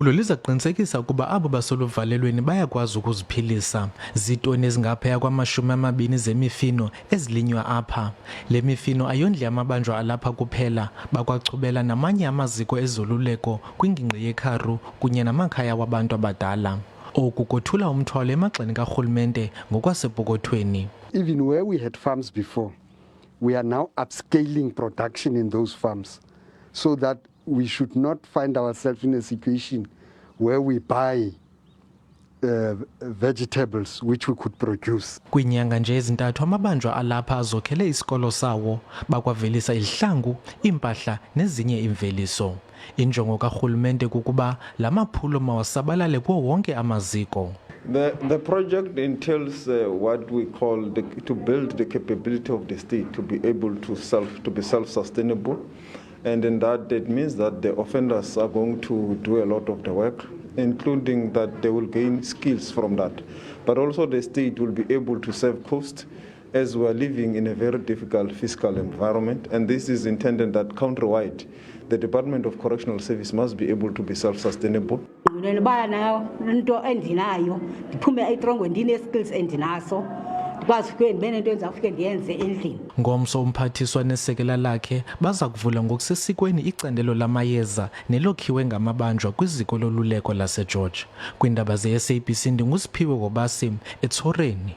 Liza kuqinisekisa ukuba abo baseluvalelweni bayakwazi ukuziphilisa. Ziitoni ezingaphaya kwama-20 zemifino ezilinywa apha. Le mifino ayondli amabanjwa alapha kuphela, bakwachubela namanye amaziko ezoluleko kwingingqi yeKaroo kunye namakhaya wabantu abadala. Oku kothula umthwalo emagxeni karhulumente ngokwasepokothweni. Even where we had farms before, we are now upscaling production in those farms so that we should not find ourselves in a situation where we buy vegetables which we could produce. Kwinyanga nje ezintathu amabanjwa alapha azokhele isikolo sawo, bakwavelisa izihlangu, impahla nezinye imveliso. Injongo karhulumente kukuba la maphulo mawasabalale kuwo wonke amaziko. The project entails what we call to build the capability of the state to be able to be self-sustainable. And in that, it means that the offenders are going to do a lot of the work, including that they will gain skills from that. But also the state will be able to save costs as we are living in a very difficult fiscal environment. And this is intended that countrywide, the Department of Correctional Service must be able to be self-sustainable. Ngomso Umphathiswa nesekela lakhe baza kuvula ngokusesikweni icandelo lamayeza nelokhiwe ngamabanjwa kwiziko loluleko laseGeorge. Kwiindaba ze-SABC ndingusiphiwe Wobasi eTshoreni.